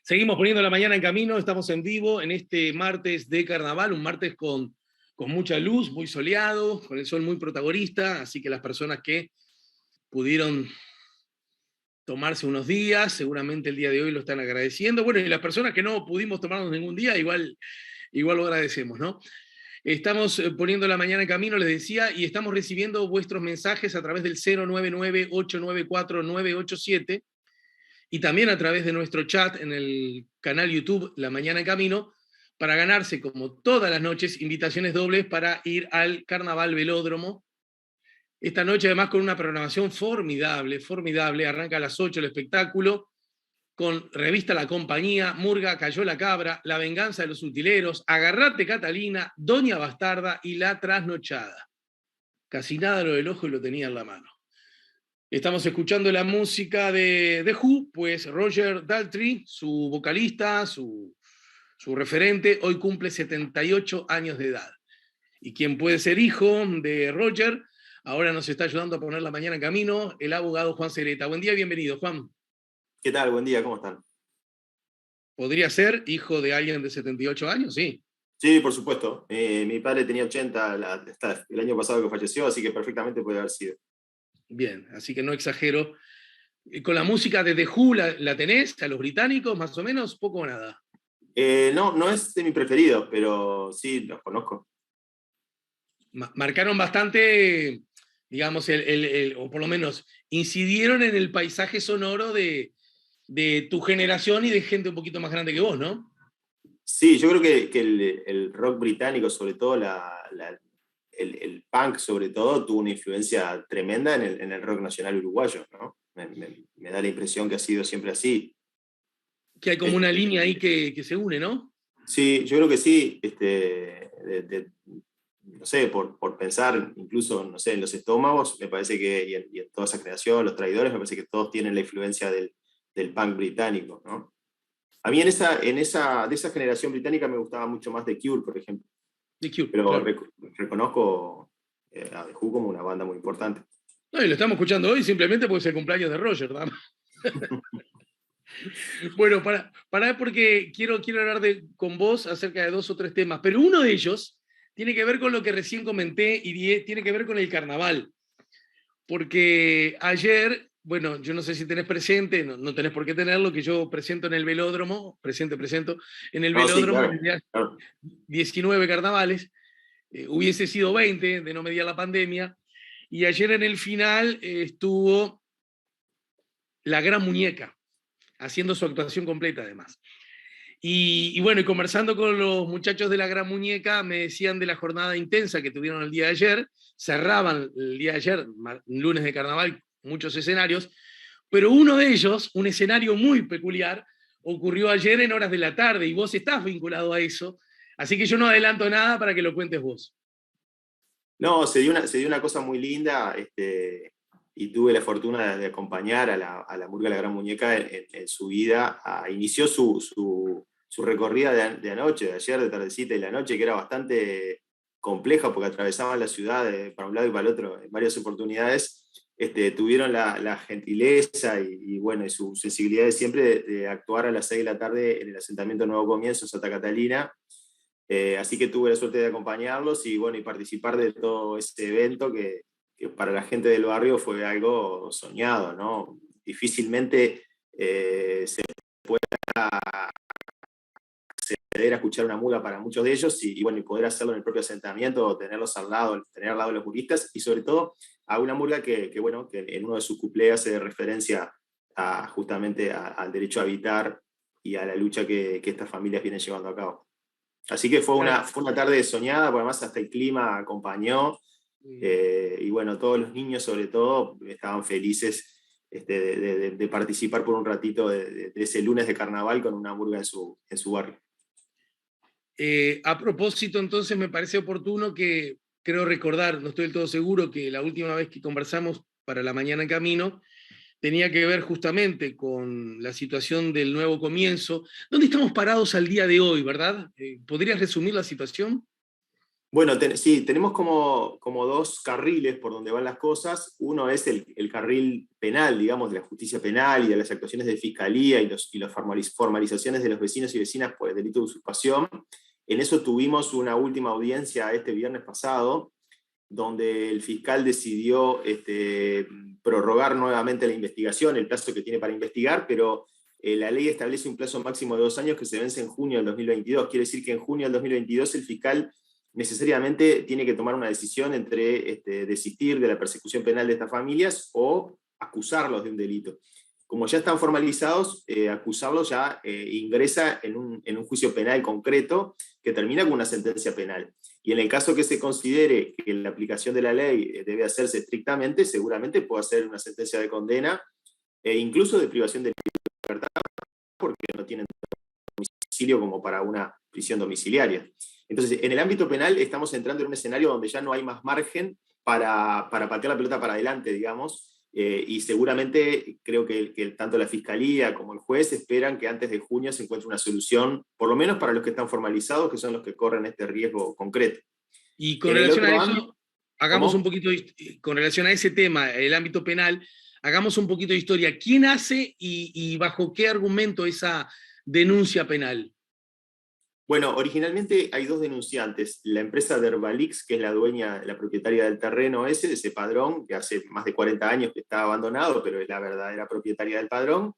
Seguimos poniendo la mañana en camino, estamos en vivo en este martes de carnaval, un martes con mucha luz, muy soleado, con el sol muy protagonista, así que las personas que pudieron tomarse unos días, seguramente el día de hoy lo están agradeciendo. Bueno, y las personas que no pudimos tomarnos ningún día, igual lo agradecemos, ¿no? Estamos poniendo la mañana en camino, les decía, y estamos recibiendo vuestros mensajes a través del 099-894-987 y también a través de nuestro chat en el canal YouTube La Mañana en Camino, para ganarse, como todas las noches, invitaciones dobles para ir al Carnaval Velódromo. Esta noche, además, con una programación formidable, formidable. Arranca a las 8 el espectáculo, con Revista La Compañía, Murga, Cayó la Cabra, La Venganza de los Utileros, Agarrate Catalina, Doña Bastarda y La Trasnochada. Casi nada lo del ojo y lo tenía en la mano. Estamos escuchando la música de The Who, pues Roger Daltrey, su vocalista, su referente, hoy cumple 78 años de edad. Y quien puede ser hijo de Roger, ahora nos está ayudando a poner la mañana en camino, el abogado Juan Sereta. Buen día, bienvenido, Juan. ¿Qué tal? Buen día, ¿cómo están? ¿Podría ser hijo de alguien de 78 años? Sí. Sí, por supuesto. Mi padre tenía 80 hasta el año pasado que falleció, así que perfectamente puede haber sido. Bien, así que no exagero. ¿Con la música de The Who la tenés? ¿A los británicos, más o menos? ¿Poco o nada? No es de mi preferido, pero sí, los conozco. Marcaron bastante, digamos, o por lo menos incidieron en el paisaje sonoro de tu generación y de gente un poquito más grande que vos, ¿no? Sí, yo creo que el rock británico, sobre todo el punk, sobre todo, tuvo una influencia tremenda en el rock nacional uruguayo, ¿no? Me da la impresión que ha sido siempre así. Que hay como una línea ahí que se une, ¿no? Sí, yo creo que sí. No sé, por pensar incluso, no sé, en los estómagos, me parece que, y en toda esa creación, los traidores, me parece que todos tienen la influencia del punk británico, ¿no? A mí de esa generación británica me gustaba mucho más The Cure, por ejemplo, The Cure, pero claro. reconozco a The Who como una banda muy importante. No, y lo estamos escuchando hoy simplemente porque es el cumpleaños de Roger, ¿no? Bueno, para porque quiero hablar con vos acerca de dos o tres temas, pero uno de ellos tiene que ver con lo que recién comenté y tiene que ver con el carnaval. Porque ayer, bueno, yo no sé si tenés presente, no tenés por qué tenerlo, que yo presento en el velódromo, presento, en el No, sí, velódromo claro, desde hace claro. 19 carnavales, hubiese sido 20 de no mediar la pandemia, y ayer en el final estuvo la Gran Muñeca, haciendo su actuación completa además. Y bueno, y conversando con los muchachos de la Gran Muñeca, me decían de la jornada intensa que tuvieron el día de ayer, cerraban el día de ayer, lunes de carnaval, muchos escenarios, pero uno de ellos, un escenario muy peculiar, ocurrió ayer en horas de la tarde y vos estás vinculado a eso, así que yo no adelanto nada para que lo cuentes vos. No, se dio una cosa muy linda, y tuve la fortuna de acompañar a la Murga La Gran Muñeca en su vida. Inició su recorrida de anoche, de ayer, de tardecita y la noche, que era bastante compleja porque atravesaban la ciudad para un lado y para el otro en varias oportunidades. Tuvieron la gentileza bueno, y su sensibilidad de siempre de actuar a las 6 de la tarde en el asentamiento Nuevo Comienzo, Santa Catalina. Así que tuve la suerte de acompañarlos y, bueno, y participar de todo este evento que para la gente del barrio fue algo soñado, ¿no? Difícilmente se acceder a escuchar una mula para muchos de ellos bueno, y poder hacerlo en el propio asentamiento, tenerlos al lado, tener al lado los juristas y sobre todo a una murga bueno, que en uno de sus cuplés hace referencia justamente al derecho a habitar y a la lucha que estas familias vienen llevando a cabo. Así que fue una tarde soñada, porque además hasta el clima acompañó, y bueno, todos los niños sobre todo estaban felices de participar por un ratito de ese lunes de carnaval con una murga en su barrio. A propósito, entonces me parece oportuno que, creo recordar, no estoy del todo seguro, que la última vez que conversamos para la mañana en camino, tenía que ver justamente con la situación del nuevo comienzo. ¿Dónde estamos parados al día de hoy, verdad? ¿Podrías resumir la situación? Bueno, sí, tenemos como dos carriles por donde van las cosas. Uno es el carril penal, digamos, de la justicia penal y de las actuaciones de fiscalía y las formalizaciones de los vecinos y vecinas por el delito de usurpación. En eso tuvimos una última audiencia este viernes pasado, donde el fiscal decidió prorrogar nuevamente la investigación, el plazo que tiene para investigar, pero la ley establece un plazo máximo de 2 años que se vence en junio del 2022. Quiere decir que en junio del 2022 el fiscal necesariamente tiene que tomar una decisión entre desistir de la persecución penal de estas familias o acusarlos de un delito. Como ya están formalizados, acusarlos ya ingresa en un juicio penal concreto que termina con una sentencia penal. Y en el caso que se considere que la aplicación de la ley debe hacerse estrictamente, seguramente puede hacer una sentencia de condena e incluso de privación de libertad, porque no tienen domicilio como para una prisión domiciliaria. Entonces, en el ámbito penal estamos entrando en un escenario donde ya no hay más margen para patear la pelota para adelante, digamos, y seguramente creo que tanto la Fiscalía como el juez esperan que antes de junio se encuentre una solución, por lo menos para los que están formalizados, que son los que corren este riesgo concreto. Y con En el relación a otro eso, ámbito, hagamos un ¿cómo? poquito, con relación a ese tema, el ámbito penal, hagamos un poquito de historia. ¿Quién hace y bajo qué argumento esa denuncia penal? Bueno, originalmente hay dos denunciantes. La empresa Dervalix, que es la dueña, la propietaria del terreno ese, de ese padrón, que hace más de 40 años que está abandonado, pero es la verdadera propietaria del padrón.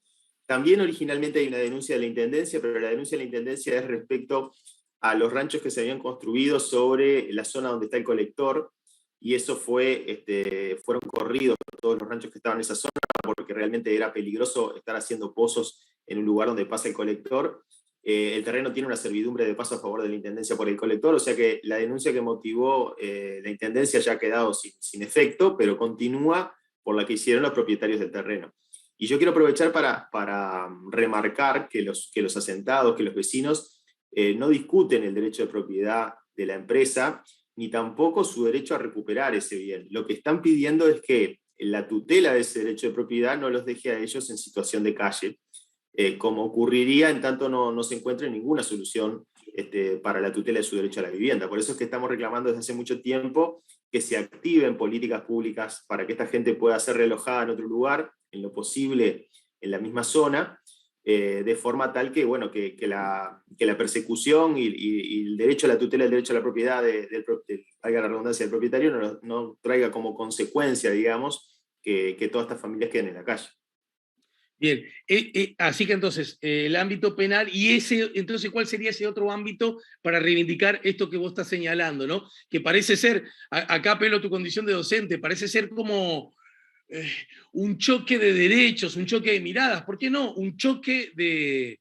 También originalmente hay una denuncia de la Intendencia, pero la denuncia de la Intendencia es respecto a los ranchos que se habían construido sobre la zona donde está el colector, y eso fueron corridos todos los ranchos que estaban en esa zona, porque realmente era peligroso estar haciendo pozos en un lugar donde pasa el colector. El terreno tiene una servidumbre de paso a favor de la Intendencia por el colector, o sea que la denuncia que motivó la Intendencia ya ha quedado sin efecto, pero continúa por la que hicieron los propietarios del terreno. Y yo quiero aprovechar para remarcar que los asentados, que los vecinos no discuten el derecho de propiedad de la empresa, ni tampoco su derecho a recuperar ese bien. Lo que están pidiendo es que la tutela de ese derecho de propiedad no los deje a ellos en situación de calle, como ocurriría en tanto no se encuentre ninguna solución para la tutela de su derecho a la vivienda. Por eso es que estamos reclamando desde hace mucho tiempo que se activen políticas públicas para que esta gente pueda ser relojada en otro lugar, en lo posible en la misma zona, de forma tal que, bueno, que la persecución y el derecho a la tutela, el derecho a la propiedad valga la redundancia, del propietario no traiga como consecuencia, digamos, que todas estas familias queden en la calle. Bien, así que entonces, el ámbito penal, y entonces, ¿cuál sería ese otro ámbito para reivindicar esto que vos estás señalando, ¿no? Que parece ser, acá apelo a tu condición de docente, parece ser como un choque de derechos, un choque de miradas, ¿por qué no? Un choque de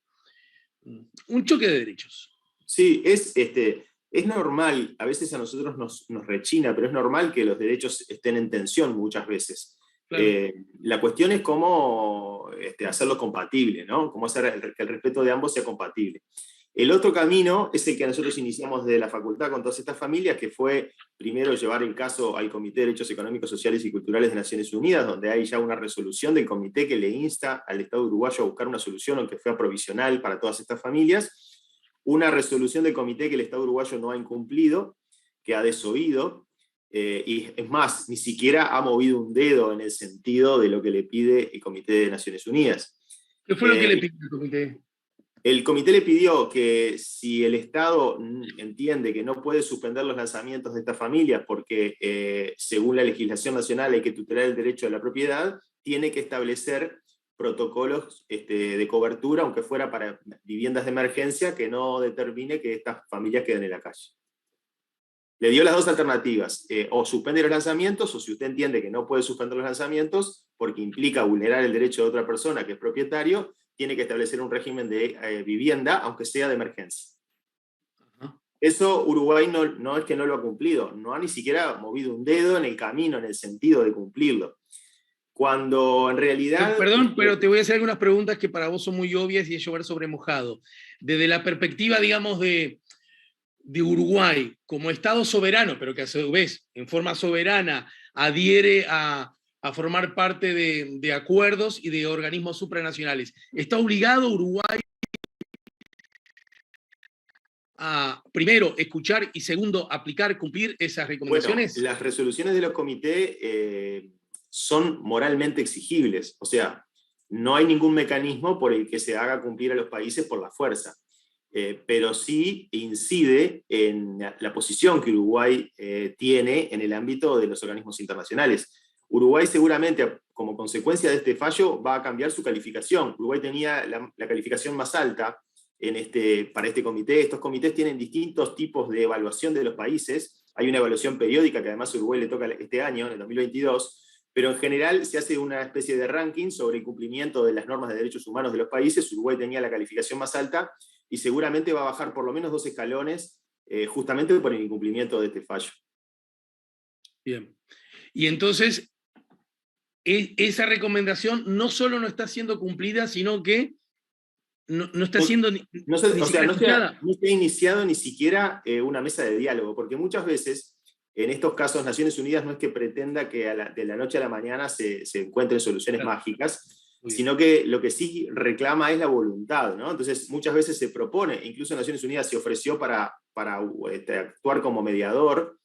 derechos. Sí, es normal, a veces a nosotros nos rechina, pero es normal que los derechos estén en tensión muchas veces. Claro. La cuestión es cómo hacerlo compatible, ¿no? Cómo hacer que el respeto de ambos sea compatible. El otro camino es el que nosotros iniciamos de la facultad con todas estas familias, que fue primero llevar el caso al Comité de Derechos Económicos, Sociales y Culturales de Naciones Unidas, donde hay ya una resolución del comité que le insta al Estado uruguayo a buscar una solución, aunque sea provisional, para todas estas familias. Una resolución del comité que el Estado uruguayo no ha incumplido, que ha desoído, y es más, ni siquiera ha movido un dedo en el sentido de lo que le pide el Comité de Naciones Unidas. ¿Qué fue lo que le pidió el comité? El comité le pidió que si el Estado entiende que no puede suspender los lanzamientos de estas familias porque según la legislación nacional hay que tutelar el derecho a la propiedad, tiene que establecer protocolos de cobertura, aunque fuera para viviendas de emergencia, que no determine que estas familias queden en la calle. Le dio las dos alternativas, o suspende los lanzamientos, o si usted entiende que no puede suspender los lanzamientos, porque implica vulnerar el derecho de otra persona que es propietario, tiene que establecer un régimen de vivienda, aunque sea de emergencia. Ajá. Eso Uruguay no es que no lo ha cumplido, no ha ni siquiera movido un dedo en el camino, en el sentido de cumplirlo. Cuando en realidad... Perdón, pero te voy a hacer algunas preguntas que para vos son muy obvias y es llover sobre mojado. Desde la perspectiva, digamos, de Uruguay como Estado soberano, pero que a su vez, en forma soberana, adhiere a formar parte de acuerdos y de organismos supranacionales. ¿Está obligado Uruguay a primero, escuchar y segundo, aplicar, cumplir esas recomendaciones? Bueno, las resoluciones de los comités son moralmente exigibles, o sea, no hay ningún mecanismo por el que se haga cumplir a los países por la fuerza, pero sí incide en la posición que Uruguay tiene en el ámbito de los organismos internacionales. Uruguay seguramente, como consecuencia de este fallo, va a cambiar su calificación. Uruguay tenía la calificación más alta para este comité. Estos comités tienen distintos tipos de evaluación de los países. Hay una evaluación periódica que además a Uruguay le toca este año, en el 2022, pero en general se hace una especie de ranking sobre el cumplimiento de las normas de derechos humanos de los países. Uruguay tenía la calificación más alta y seguramente va a bajar por lo menos 2 escalones justamente por el incumplimiento de este fallo. Bien. Y entonces, esa recomendación no solo no está siendo cumplida, sino que no está siendo no se ha iniciado ni siquiera una mesa de diálogo, porque muchas veces en estos casos Naciones Unidas no es que pretenda que de la noche a la mañana se encuentren soluciones mágicas, sino que lo que sí reclama es la voluntad, ¿no? Entonces muchas veces se propone, incluso Naciones Unidas se ofreció para actuar como mediador.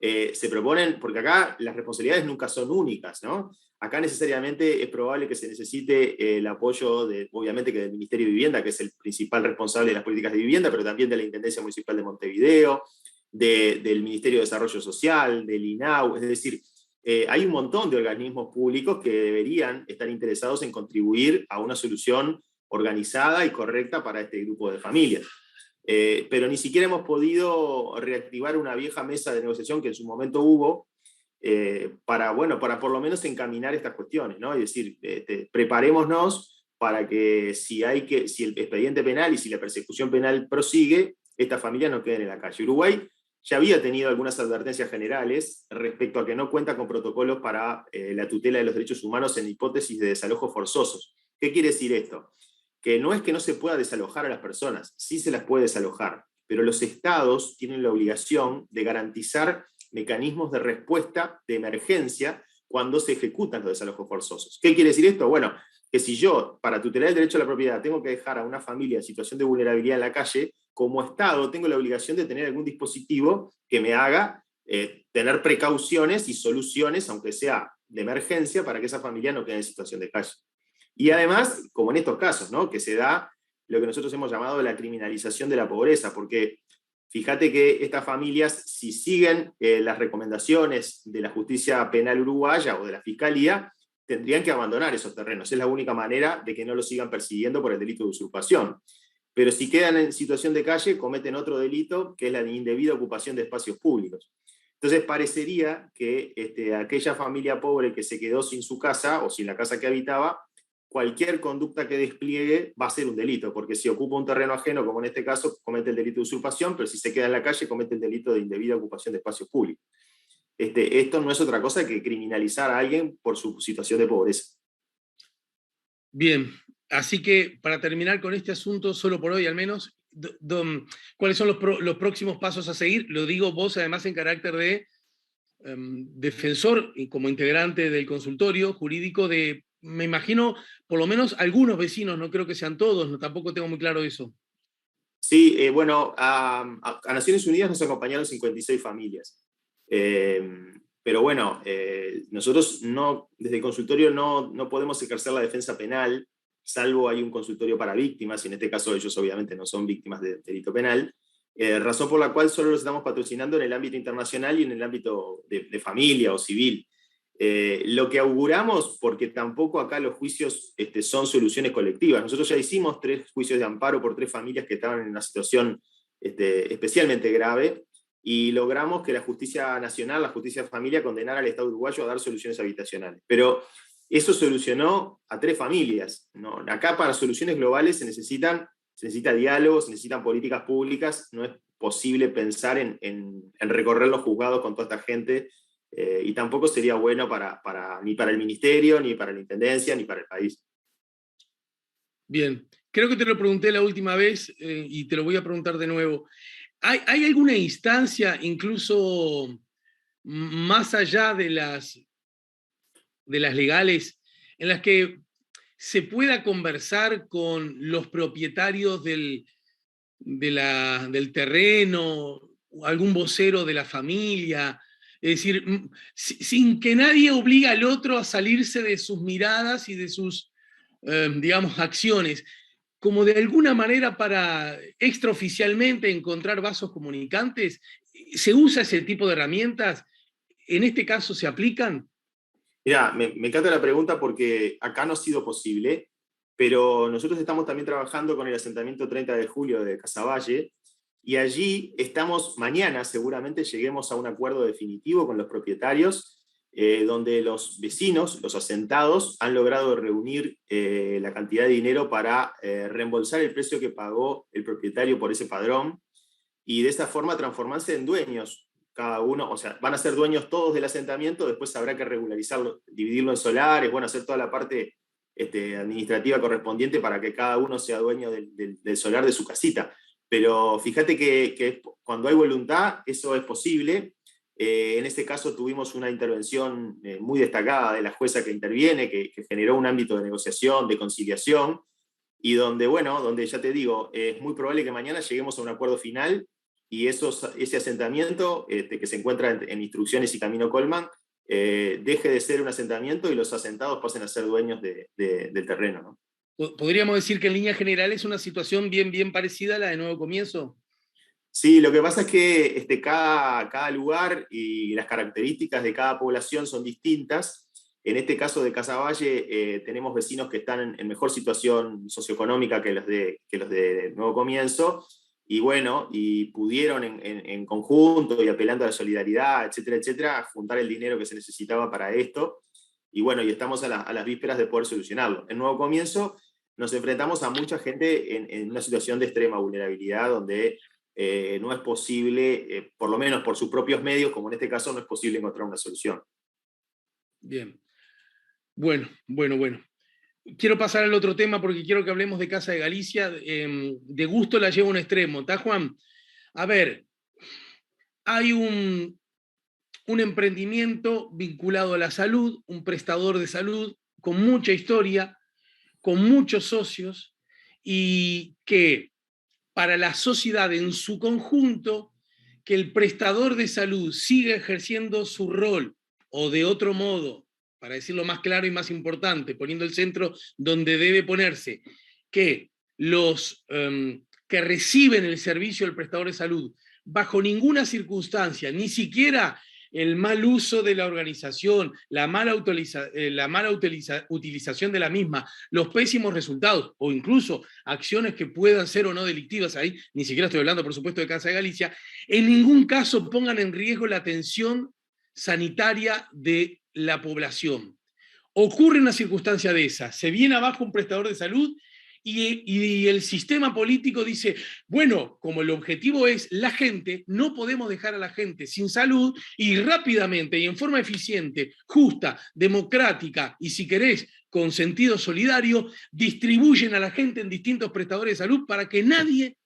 Se proponen, porque acá las responsabilidades nunca son únicas, ¿no? Acá necesariamente es probable que se necesite el apoyo, obviamente, que del Ministerio de Vivienda, que es el principal responsable de las políticas de vivienda, pero también de la Intendencia Municipal de Montevideo, del Ministerio de Desarrollo Social, del INAU, es decir, hay un montón de organismos públicos que deberían estar interesados en contribuir a una solución organizada y correcta para este grupo de familias. Pero ni siquiera hemos podido reactivar una vieja mesa de negociación que en su momento hubo, para por lo menos encaminar estas cuestiones, ¿no? Es decir, preparémonos para que si el expediente penal y si la persecución penal prosigue, estas familias no queden en la calle. Uruguay ya había tenido algunas advertencias generales respecto a que no cuenta con protocolos para la tutela de los derechos humanos en hipótesis de desalojos forzosos. ¿Qué quiere decir esto? Que no es que no se pueda desalojar a las personas, sí se las puede desalojar, pero los estados tienen la obligación de garantizar mecanismos de respuesta de emergencia cuando se ejecutan los desalojos forzosos. ¿Qué quiere decir esto? Bueno, que si yo, para tutelar el derecho a la propiedad, tengo que dejar a una familia en situación de vulnerabilidad en la calle, como Estado tengo la obligación de tener algún dispositivo que me haga tener precauciones y soluciones, aunque sea de emergencia, para que esa familia no quede en situación de calle. Y además, como en estos casos, ¿no? Que se da lo que nosotros hemos llamado la criminalización de la pobreza, porque fíjate que estas familias, si siguen las recomendaciones de la justicia penal uruguaya o de la fiscalía, tendrían que abandonar esos terrenos. Es la única manera de que no los sigan persiguiendo por el delito de usurpación. Pero si quedan en situación de calle, cometen otro delito, que es la de indebida ocupación de espacios públicos. Entonces parecería que aquella familia pobre que se quedó sin su casa o sin la casa que habitaba, cualquier conducta que despliegue va a ser un delito, porque si ocupa un terreno ajeno, como en este caso, comete el delito de usurpación, pero si se queda en la calle, comete el delito de indebida ocupación de espacios públicos. Esto no es otra cosa que criminalizar a alguien por su situación de pobreza. Bien, así que para terminar con este asunto, solo por hoy al menos, ¿cuáles son los próximos pasos a seguir? Lo digo vos además en carácter de defensor y como integrante del consultorio jurídico de, me imagino, por lo menos algunos vecinos, no creo que sean todos, no, tampoco tengo muy claro eso. Sí, a Naciones Unidas nos acompañaron 56 familias. Pero bueno, nosotros desde el consultorio no podemos ejercer la defensa penal, salvo hay un consultorio para víctimas, y en este caso ellos obviamente no son víctimas de delito penal, razón por la cual solo los estamos patrocinando en el ámbito internacional y en el ámbito de familia o civil. Lo que auguramos, porque tampoco acá los juicios son soluciones colectivas. Nosotros ya hicimos 3 juicios de amparo por 3 familias que estaban en una situación especialmente grave, y logramos que la justicia nacional, la justicia de familia, condenara al Estado uruguayo a dar soluciones habitacionales. Pero eso solucionó a 3 familias, ¿no? Acá para soluciones globales se necesita diálogo, se necesitan políticas públicas, no es posible pensar en recorrer los juzgados con toda esta gente, y tampoco sería bueno ni para el ministerio, ni para la intendencia, ni para el país. Bien, creo que te lo pregunté la última vez y te lo voy a preguntar de nuevo. ¿Hay alguna instancia, incluso más allá de las legales, en las que se pueda conversar con los propietarios del del terreno, algún vocero de la familia, es decir, sin que nadie obligue al otro a salirse de sus miradas y de sus, digamos, acciones, como de alguna manera para extraoficialmente encontrar vasos comunicantes. ¿Se usa ese tipo de herramientas? ¿En este caso se aplican? Mirá, me encanta la pregunta porque acá no ha sido posible, pero nosotros estamos también trabajando con el asentamiento 30 de julio de Casaballe, y allí estamos, mañana seguramente lleguemos a un acuerdo definitivo con los propietarios, donde los vecinos, los asentados, han logrado reunir la cantidad de dinero para reembolsar el precio que pagó el propietario por ese padrón, y de esa forma transformarse en dueños cada uno, o sea, van a ser dueños todos del asentamiento, después habrá que regularizarlo, dividirlo en solares, bueno, hacer toda la parte administrativa correspondiente para que cada uno sea dueño del solar de su casita. Pero fíjate que cuando hay voluntad, eso es posible. En este caso tuvimos una intervención muy destacada de la jueza que interviene, que generó un ámbito de negociación, de conciliación, y donde, bueno, donde ya te digo, es muy probable que mañana lleguemos a un acuerdo final, y ese asentamiento que se encuentra en Instrucciones y Camino Colman, deje de ser un asentamiento y los asentados pasen a ser dueños del terreno, ¿no? Podríamos decir que en líneas generales es una situación bien parecida a la de Nuevo Comienzo. Sí, lo que pasa es que cada lugar y las características de cada población son distintas. En este caso de Casaballe, tenemos vecinos que están en mejor situación socioeconómica que los de Nuevo Comienzo, y bueno, y pudieron en conjunto y apelando a la solidaridad, etcétera, etcétera, juntar el dinero que se necesitaba para esto, y bueno, y estamos a las vísperas de poder solucionarlo. En Nuevo Comienzo nos enfrentamos a mucha gente en una situación de extrema vulnerabilidad, donde no es posible, por lo menos por sus propios medios, como en este caso, no es posible encontrar una solución. Bien. Bueno. Quiero pasar al otro tema porque quiero que hablemos de Casa de Galicia. De gusto la llevo a un extremo. ¿Está, Juan? A ver, hay un emprendimiento vinculado a la salud, un prestador de salud con mucha historia, con muchos socios, y que para la sociedad en su conjunto, que el prestador de salud siga ejerciendo su rol, o de otro modo, para decirlo más claro y más importante, poniendo el centro donde debe ponerse, que los que reciben el servicio del prestador de salud, bajo ninguna circunstancia, ni siquiera el mal uso de la organización, la mala utilización de la misma, los pésimos resultados o incluso acciones que puedan ser o no delictivas, ahí ni siquiera estoy hablando, por supuesto, de Casa de Galicia, en ningún caso pongan en riesgo la atención sanitaria de la población. Ocurre una circunstancia de esa, se viene abajo un prestador de salud y el sistema político dice, bueno, como el objetivo es la gente, no podemos dejar a la gente sin salud, y rápidamente y en forma eficiente, justa, democrática y, si querés, con sentido solidario, distribuyen a la gente en distintos prestadores de salud para que nadie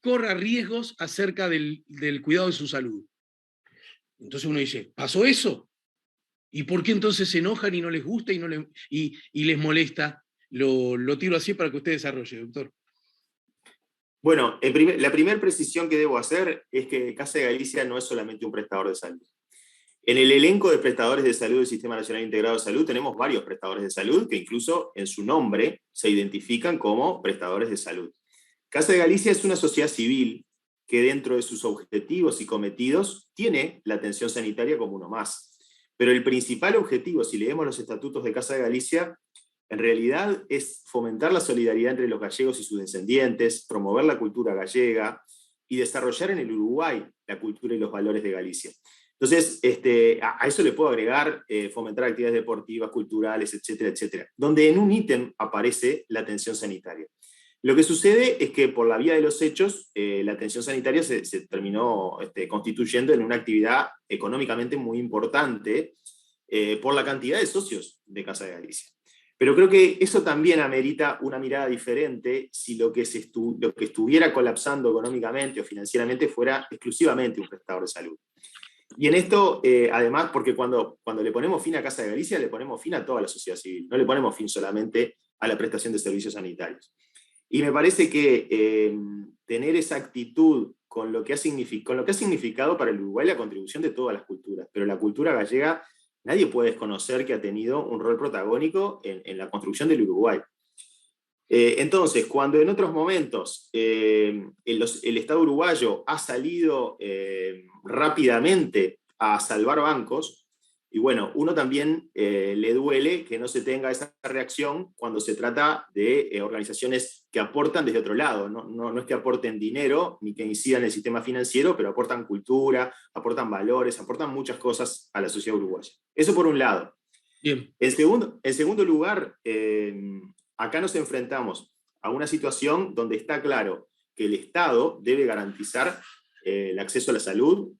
corra riesgos acerca del cuidado de su salud. Entonces uno dice, ¿pasó eso? ¿Y por qué entonces se enojan y no les gusta y les molesta? Lo tiro así para que usted desarrolle, doctor. Bueno, la primera precisión que debo hacer es que Casa de Galicia no es solamente un prestador de salud. En el elenco de prestadores de salud del Sistema Nacional Integrado de Salud tenemos varios prestadores de salud que incluso en su nombre se identifican como prestadores de salud. Casa de Galicia es una sociedad civil que, dentro de sus objetivos y cometidos, tiene la atención sanitaria como uno más. Pero el principal objetivo, si leemos los estatutos de Casa de Galicia, en realidad es fomentar la solidaridad entre los gallegos y sus descendientes, promover la cultura gallega y desarrollar en el Uruguay la cultura y los valores de Galicia. Entonces, a eso le puedo agregar fomentar actividades deportivas, culturales, etcétera, etcétera, donde en un ítem aparece la atención sanitaria. Lo que sucede es que, por la vía de los hechos, la atención sanitaria se terminó constituyendo en una actividad económicamente muy importante por la cantidad de socios de Casa de Galicia. Pero creo que eso también amerita una mirada diferente si lo que estuviera colapsando económicamente o financieramente fuera exclusivamente un prestador de salud. Y en esto, además, porque cuando le ponemos fin a Casa de Galicia, le ponemos fin a toda la sociedad civil, no le ponemos fin solamente a la prestación de servicios sanitarios. Y me parece que tener esa actitud con lo que ha significado para el Uruguay la contribución de todas las culturas, pero la cultura gallega, nadie puede desconocer que ha tenido un rol protagónico en la construcción del Uruguay. Entonces, cuando en otros momentos el Estado uruguayo ha salido rápidamente a salvar bancos, y bueno, uno también le duele que no se tenga esa reacción cuando se trata de organizaciones que aportan desde otro lado. No es que aporten dinero ni que incidan en el sistema financiero, pero aportan cultura, aportan valores, aportan muchas cosas a la sociedad uruguaya. Eso por un lado. Bien. En segundo lugar, acá nos enfrentamos a una situación donde está claro que el Estado debe garantizar el acceso a la salud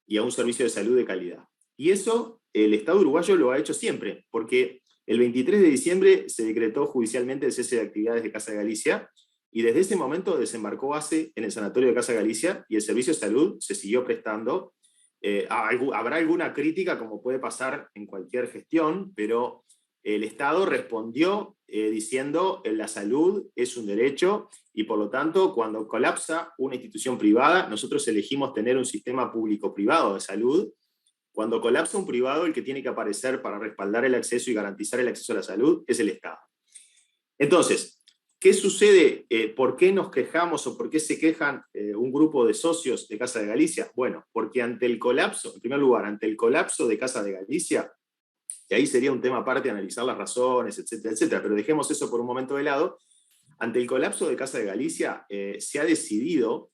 y a un servicio de salud de calidad. Y eso el Estado uruguayo lo ha hecho siempre, porque el 23 de diciembre se decretó judicialmente el cese de actividades de Casa de Galicia, y desde ese momento desembarcó base en el sanatorio de Casa de Galicia, y el servicio de salud se siguió prestando. Habrá alguna crítica, como puede pasar en cualquier gestión, pero el Estado respondió diciendo que la salud es un derecho, y por lo tanto, cuando colapsa una institución privada, nosotros elegimos tener un sistema público-privado de salud. Cuando colapsa un privado, el que tiene que aparecer para respaldar el acceso y garantizar el acceso a la salud es el Estado. Entonces, ¿qué sucede? ¿Por qué nos quejamos o por qué se quejan un grupo de socios de Casa de Galicia? Bueno, porque ante el colapso, en primer lugar, ante el colapso de Casa de Galicia, y ahí sería un tema aparte analizar las razones, etcétera, etcétera, pero dejemos eso por un momento de lado. Ante el colapso de Casa de Galicia, se ha decidido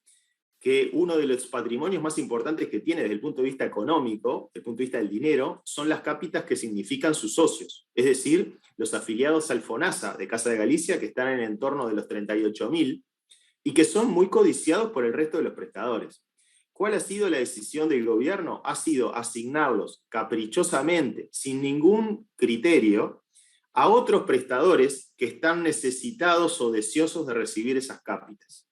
que uno de los patrimonios más importantes que tiene desde el punto de vista económico, desde el punto de vista del dinero, son las cápitas que significan sus socios, es decir, los afiliados al FONASA de Casa de Galicia, que están en el entorno de los 38.000 y que son muy codiciados por el resto de los prestadores. ¿Cuál ha sido la decisión del gobierno? Ha sido asignarlos caprichosamente, sin ningún criterio, a otros prestadores que están necesitados o deseosos de recibir esas cápitas.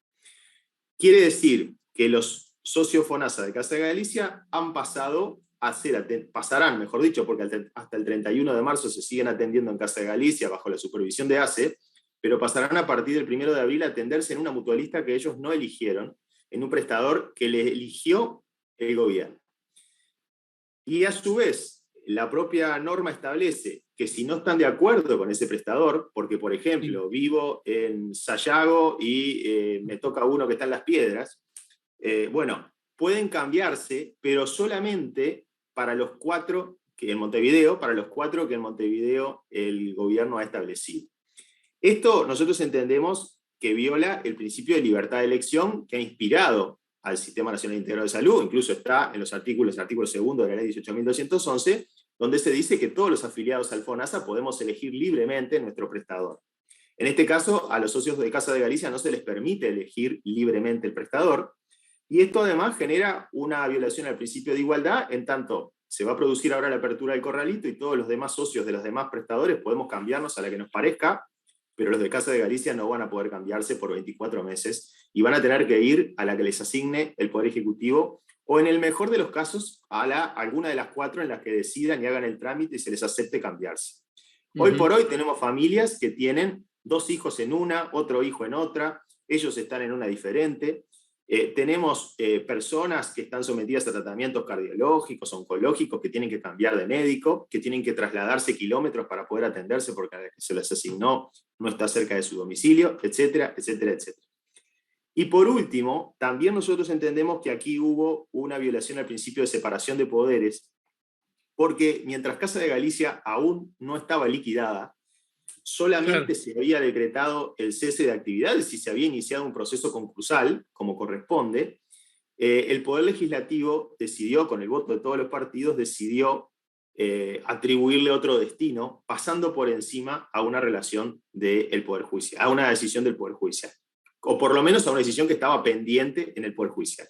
Quiere decir que los socios FONASA de Casa de Galicia han pasado a ser, pasarán, mejor dicho, porque hasta el 31 de marzo se siguen atendiendo en Casa de Galicia bajo la supervisión de ACE, pero pasarán a partir del 1 de abril a atenderse en una mutualista que ellos no eligieron, en un prestador que les eligió el gobierno. Y a su vez, la propia norma establece que si no están de acuerdo con ese prestador, porque por ejemplo vivo en Sayago y me toca uno que está en Las Piedras, bueno, pueden cambiarse, pero solamente para los 4 que en Montevideo, para los 4 que en Montevideo el gobierno ha establecido. Esto nosotros entendemos que viola el principio de libertad de elección que ha inspirado al Sistema Nacional Integrado de Salud, incluso está en los artículos, el artículo 2 de la ley 18.211, donde se dice que todos los afiliados al FONASA podemos elegir libremente nuestro prestador. En este caso, a los socios de Casa de Galicia no se les permite elegir libremente el prestador, y esto además genera una violación al principio de igualdad, en tanto se va a producir ahora la apertura del corralito y todos los demás socios de los demás prestadores podemos cambiarnos a la que nos parezca, pero los de Casa de Galicia no van a poder cambiarse por 24 meses y van a tener que ir a la que les asigne el Poder Ejecutivo, o en el mejor de los casos, a alguna de las 4 en las que decidan y hagan el trámite y se les acepte cambiarse. Hoy por hoy tenemos familias que tienen 2 hijos en una, otro hijo en otra, ellos están en una diferente. Tenemos personas que están sometidas a tratamientos cardiológicos, oncológicos, que tienen que cambiar de médico, que tienen que trasladarse kilómetros para poder atenderse porque a la que se les asignó no está cerca de su domicilio, etcétera, etcétera, etcétera. Y por último, también nosotros entendemos que aquí hubo una violación al principio de separación de poderes, porque mientras Casa de Galicia aún no estaba liquidada, solamente se había decretado el cese de actividades y se había iniciado un proceso concursal, como corresponde. El Poder Legislativo decidió, con el voto de todos los partidos, decidió atribuirle otro destino, pasando por encima a una relación del Poder Judicial, a una decisión del Poder Judicial, o por lo menos a una decisión que estaba pendiente en el Poder Judicial.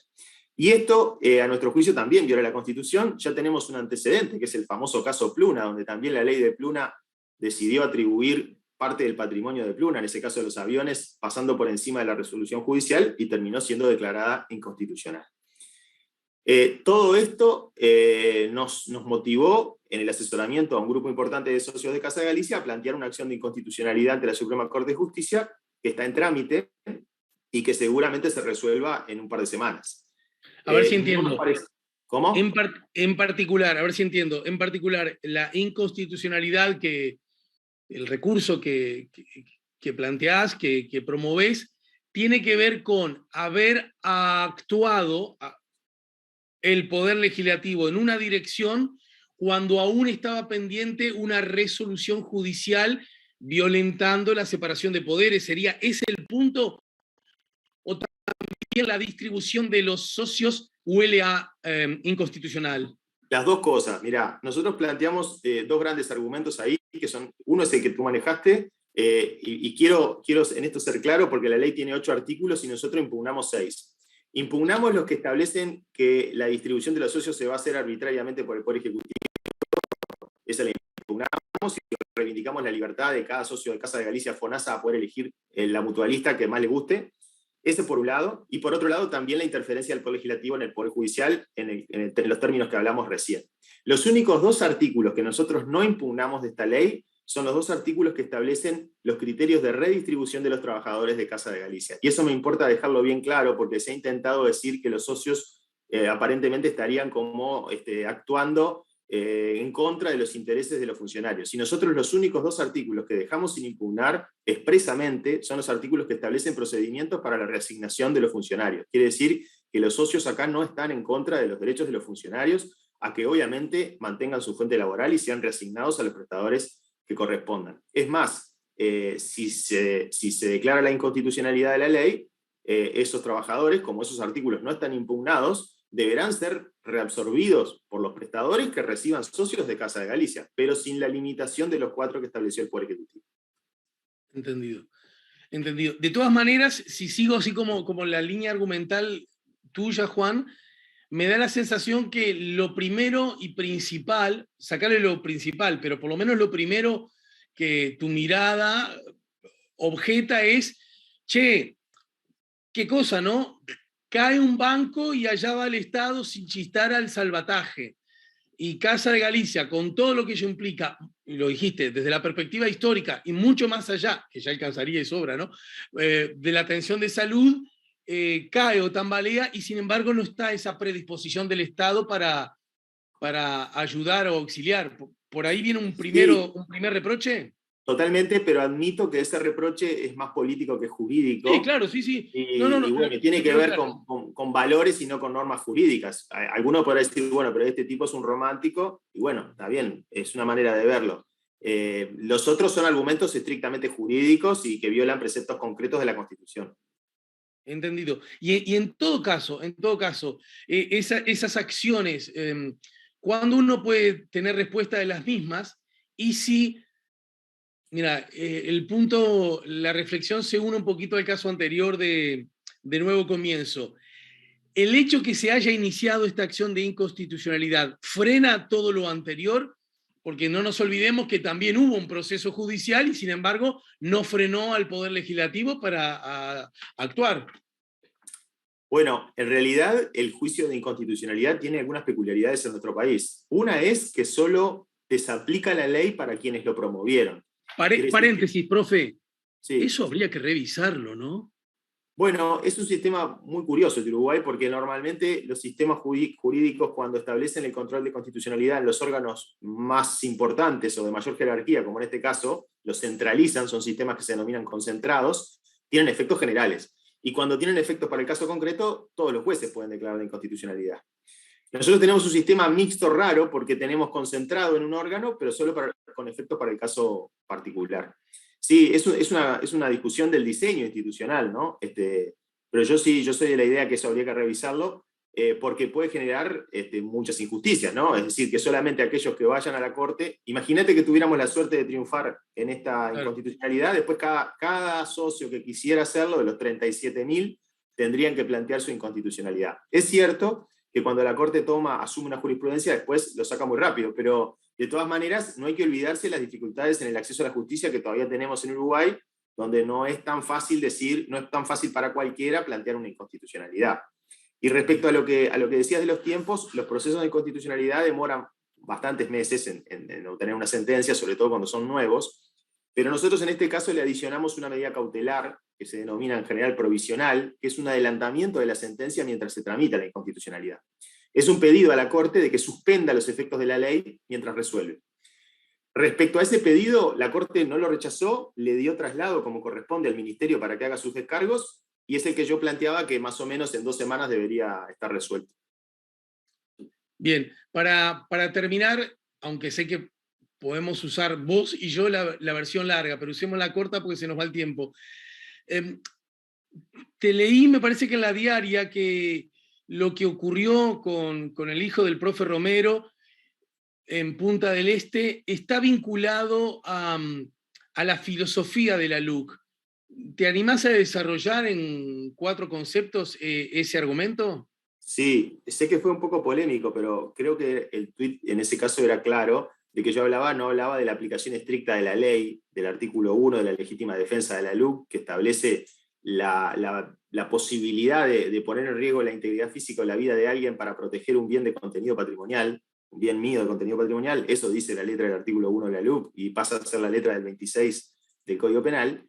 Y esto, a nuestro juicio, también viola la Constitución. Ya tenemos un antecedente, que es el famoso caso Pluna, donde también la ley de Pluna decidió atribuir parte del patrimonio de Pluna, en ese caso de los aviones, pasando por encima de la resolución judicial y terminó siendo declarada inconstitucional. Todo esto nos motivó en el asesoramiento a un grupo importante de socios de Casa de Galicia a plantear una acción de inconstitucionalidad ante la Suprema Corte de Justicia, que está en trámite y que seguramente se resuelva en un par de semanas. A ver si No nos entiendo. parece- ¿Cómo? En particular, a ver si entiendo, en particular, la inconstitucionalidad el recurso que planteás, que promovés, tiene que ver con haber actuado el Poder Legislativo en una dirección cuando aún estaba pendiente una resolución judicial violentando la separación de poderes. ¿Sería ese el punto? ¿O también la distribución de los socios huele a inconstitucional? Las dos cosas, mirá, nosotros planteamos dos grandes argumentos ahí, que son, uno es el que tú manejaste, y quiero en esto ser claro, porque la ley tiene 8 artículos y nosotros impugnamos 6. Impugnamos los que establecen que la distribución de los socios se va a hacer arbitrariamente por el Poder Ejecutivo. Esa la impugnamos y reivindicamos la libertad de cada socio de Casa de Galicia FONASA a poder elegir la mutualista que más le guste. Ese por un lado, y por otro lado también la interferencia del Poder Legislativo en el Poder Judicial en los términos que hablamos recién. Los únicos 2 artículos que nosotros no impugnamos de esta ley son los 2 artículos que establecen los criterios de redistribución de los trabajadores de Casa de Galicia. Y eso me importa dejarlo bien claro porque se ha intentado decir que los socios aparentemente estarían como actuando en contra de los intereses de los funcionarios. Y nosotros los únicos 2 artículos que dejamos sin impugnar expresamente son los artículos que establecen procedimientos para la reasignación de los funcionarios. Quiere decir que los socios acá no están en contra de los derechos de los funcionarios a que obviamente mantengan su fuente laboral y sean reasignados a los prestadores que correspondan. Es más, si se declara la inconstitucionalidad de la ley, esos trabajadores, como esos artículos no están impugnados, deberán ser reabsorbidos por los prestadores que reciban socios de Casa de Galicia, pero sin la limitación de los 4 que estableció el Poder Ejecutivo. Entendido. Entendido. De todas maneras, si sigo así como la línea argumental tuya, Juan, me da la sensación que lo primero y principal, sacarle lo principal, pero por lo menos lo primero que tu mirada objeta es, che, qué cosa, ¿no? Cae un banco y allá va el Estado sin chistar al salvataje. Y Casa de Galicia, con todo lo que ello implica, y lo dijiste, desde la perspectiva histórica y mucho más allá, que ya alcanzaría y sobra, ¿no? De la atención de salud, cae o tambalea y sin embargo no está esa predisposición del Estado para ayudar o auxiliar. ¿Por ahí viene un primer reproche? Totalmente, pero admito que ese reproche es más político que jurídico. Sí, claro, sí, sí. Y bueno, tiene que ver con valores y no con normas jurídicas. Alguno podrá decir, bueno, pero este tipo es un romántico, y bueno, está bien, es una manera de verlo. Los otros son argumentos estrictamente jurídicos y que violan preceptos concretos de la Constitución. Entendido. Y en todo caso, esas acciones, ¿cuándo uno puede tener respuesta de las mismas? Y si, mira, el punto, la reflexión se une un poquito al caso anterior de Nuevo Comienzo. ¿El hecho que se haya iniciado esta acción de inconstitucionalidad frena todo lo anterior? Porque no nos olvidemos que también hubo un proceso judicial y sin embargo no frenó al Poder Legislativo para actuar. Bueno, en realidad el juicio de inconstitucionalidad tiene algunas peculiaridades en nuestro país. Una es que solo desaplica la ley para quienes lo promovieron. Paréntesis, profe. Sí. Eso habría que revisarlo, ¿no? Bueno, es un sistema muy curioso el de Uruguay porque normalmente los sistemas jurídicos cuando establecen el control de constitucionalidad en los órganos más importantes o de mayor jerarquía, como en este caso, los centralizan, son sistemas que se denominan concentrados, tienen efectos generales. Y cuando tienen efectos para el caso concreto, todos los jueces pueden declarar la inconstitucionalidad. Nosotros tenemos un sistema mixto raro porque tenemos concentrado en un órgano, pero solo con efectos para el caso particular. Sí, es una discusión del diseño institucional, ¿no? Pero yo soy de la idea que eso habría que revisarlo, porque puede generar muchas injusticias, ¿no? Es decir, que solamente aquellos que vayan a la Corte, imagínate que tuviéramos la suerte de triunfar en esta inconstitucionalidad, después cada socio que quisiera hacerlo, de los 37.000, tendrían que plantear su inconstitucionalidad. Es cierto que cuando la Corte asume una jurisprudencia, después lo saca muy rápido, pero de todas maneras no hay que olvidarse las dificultades en el acceso a la justicia que todavía tenemos en Uruguay, donde no es tan fácil para cualquiera plantear una inconstitucionalidad. Y respecto a lo que decías de los tiempos, los procesos de inconstitucionalidad demoran bastantes meses en obtener una sentencia, sobre todo cuando son nuevos, Pero nosotros en este caso le adicionamos una medida cautelar, que se denomina en general provisional, que es un adelantamiento de la sentencia mientras se tramita la inconstitucionalidad. Es un pedido a la Corte de que suspenda los efectos de la ley mientras resuelve. Respecto a ese pedido, la Corte no lo rechazó, le dio traslado como corresponde al Ministerio para que haga sus descargos, y es el que yo planteaba que más o menos en 2 semanas debería estar resuelto. Bien, para terminar, aunque sé que podemos usar vos y yo la versión larga, pero usemos la corta porque se nos va el tiempo. Te leí, me parece que en la diaria, que lo que ocurrió con el hijo del profe Romero en Punta del Este está vinculado a la filosofía de la LUC. ¿Te animás a desarrollar en 4 conceptos ese argumento? Sí, sé que fue un poco polémico, pero creo que el tuit en ese caso era claro, de que yo no hablaba de la aplicación estricta de la ley, del artículo 1 de la legítima defensa de la LUC, que establece la posibilidad de poner en riesgo la integridad física o la vida de alguien para proteger un bien de contenido patrimonial, un bien mío de contenido patrimonial. Eso dice la letra del artículo 1 de la LUC y pasa a ser la letra del 26 del Código Penal.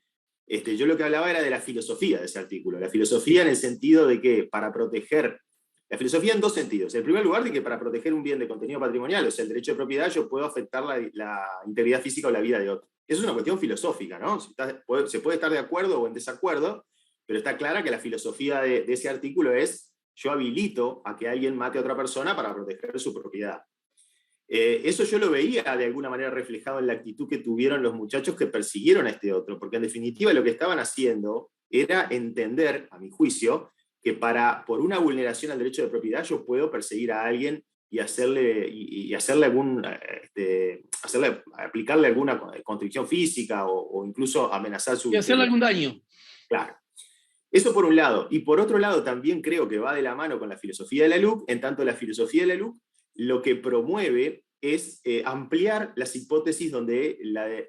Yo lo que hablaba era de la filosofía de ese artículo. La filosofía en el sentido de que para proteger, la filosofía en 2 sentidos. En primer lugar, de que para proteger un bien de contenido patrimonial, o sea, el derecho de propiedad, yo puedo afectar la integridad física o la vida de otro. Eso es una cuestión filosófica, ¿no? Se puede estar de acuerdo o en desacuerdo, pero está clara que la filosofía de ese artículo es: yo habilito a que alguien mate a otra persona para proteger su propiedad. Eso yo lo veía de alguna manera reflejado en la actitud que tuvieron los muchachos que persiguieron a este otro, porque en definitiva lo que estaban haciendo era entender, a mi juicio, que por una vulneración al derecho de propiedad yo puedo perseguir a alguien y aplicarle alguna constricción física o incluso amenazar su Y hacerle integridad. algún daño. Claro. Eso por un lado. Y por otro lado también creo que va de la mano con la filosofía de la LUC, en tanto la filosofía de la LUC lo que promueve es ampliar las hipótesis donde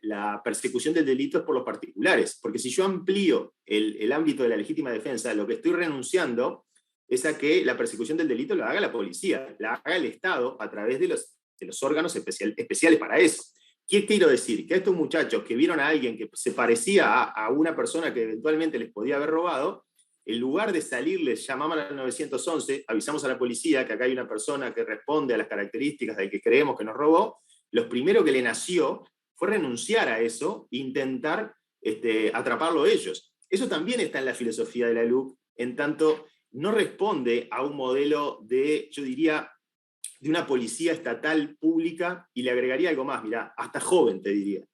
la persecución del delito es por los particulares. Porque si yo amplío el ámbito de la legítima defensa, lo que estoy renunciando es a que la persecución del delito la haga la policía, la haga el Estado a través de los órganos especiales para eso. ¿Qué quiero decir? Que a estos muchachos que vieron a alguien que se parecía a una persona que eventualmente les podía haber robado, en lugar de salirles, llamamos al 911, avisamos a la policía que acá hay una persona que responde a las características del que creemos que nos robó, lo primero que le nació fue renunciar a eso e intentar atraparlo ellos. Eso también está en la filosofía de la LUC, en tanto no responde a un modelo de, yo diría, de una policía estatal pública, y le agregaría algo más, mirá, hasta joven te diría.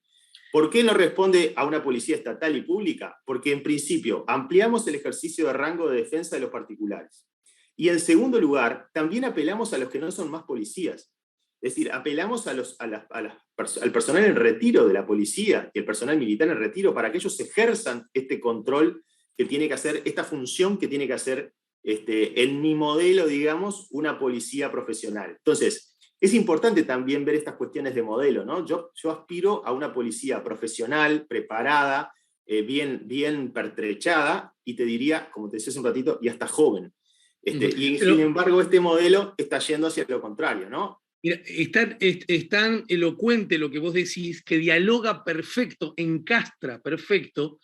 ¿Por qué no responde a una policía estatal y pública? Porque en principio ampliamos el ejercicio de rango de defensa de los particulares. Y en segundo lugar, también apelamos a los que no son más policías. Es decir, apelamos al personal en retiro de la policía y el personal militar en retiro para que ellos ejerzan este control que tiene que hacer, esta función que tiene que hacer, en mi modelo, digamos, una policía profesional. Entonces, es importante también ver estas cuestiones de modelo, ¿no? Yo aspiro a una policía profesional, preparada, bien pertrechada, y te diría, como te decía hace un ratito, y hasta joven. Y sin embargo, este modelo está yendo hacia lo contrario, ¿no? Mira, es tan elocuente lo que vos decís, que dialoga perfecto, encastra perfecto,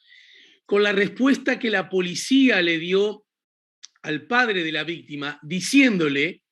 con la respuesta que la policía le dio al padre de la víctima, diciéndole: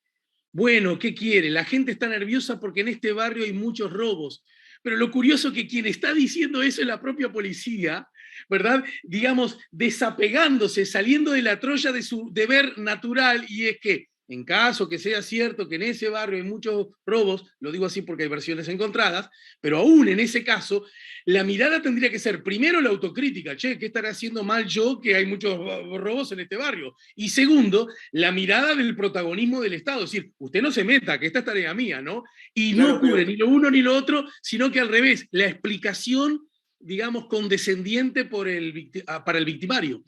bueno, ¿qué quiere? La gente está nerviosa porque en este barrio hay muchos robos. Pero lo curioso es que quien está diciendo eso es la propia policía, ¿verdad? Digamos, desapegándose, saliendo de la troya de su deber natural, y es que en caso que sea cierto que en ese barrio hay muchos robos, lo digo así porque hay versiones encontradas, pero aún en ese caso, la mirada tendría que ser primero la autocrítica: che, ¿qué estaré haciendo mal yo que hay muchos robos en este barrio? Y segundo, la mirada del protagonismo del Estado, es decir, usted no se meta, que esta es tarea mía, ¿no? Y claro, no ocurre ni lo uno ni lo otro, sino que al revés, la explicación, digamos, condescendiente para el victimario.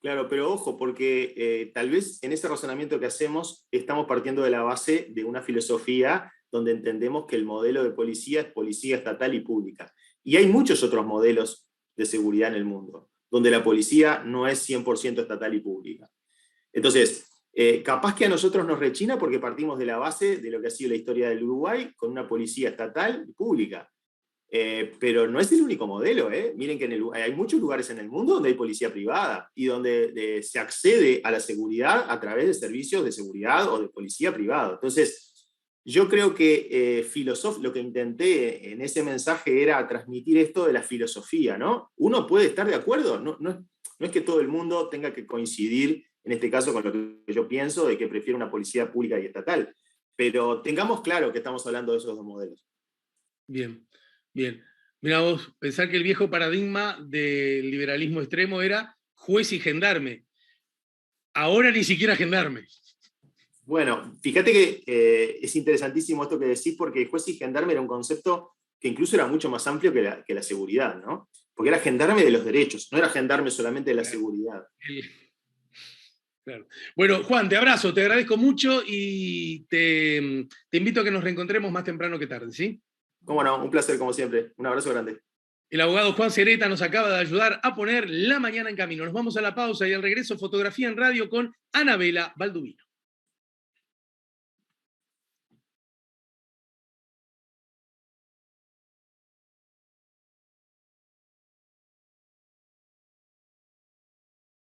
Claro, pero ojo, porque tal vez en ese razonamiento que hacemos estamos partiendo de la base de una filosofía donde entendemos que el modelo de policía es policía estatal y pública. Y hay muchos otros modelos de seguridad en el mundo, donde la policía no es 100% estatal y pública. Entonces, capaz que a nosotros nos rechina porque partimos de la base de lo que ha sido la historia del Uruguay, con una policía estatal y pública. Pero no es el único modelo. Miren que hay muchos lugares en el mundo donde hay policía privada y donde se accede a la seguridad a través de servicios de seguridad o de policía privado. Entonces, yo creo que lo que intenté en ese mensaje era transmitir esto de la filosofía, ¿no? Uno puede estar de acuerdo, no es que todo el mundo tenga que coincidir, en este caso, con lo que yo pienso, de que prefiero una policía pública y estatal, pero tengamos claro que estamos hablando de esos dos modelos. Bien, bien. Mira vos, pensar que el viejo paradigma del liberalismo extremo era juez y gendarme. Ahora ni siquiera gendarme. Bueno, fíjate que es interesantísimo esto que decís, porque juez y gendarme era un concepto que incluso era mucho más amplio que la seguridad, ¿no? Porque era gendarme de los derechos, no era gendarme solamente de la seguridad. Claro. Bueno, Juan, te abrazo, te agradezco mucho y te invito a que nos reencontremos más temprano que tarde, ¿sí? Cómo no, un placer como siempre. Un abrazo grande. El abogado Juan Sereta nos acaba de ayudar a poner la mañana en camino. Nos vamos a la pausa y al regreso, fotografía en radio con Anabela Balduvino.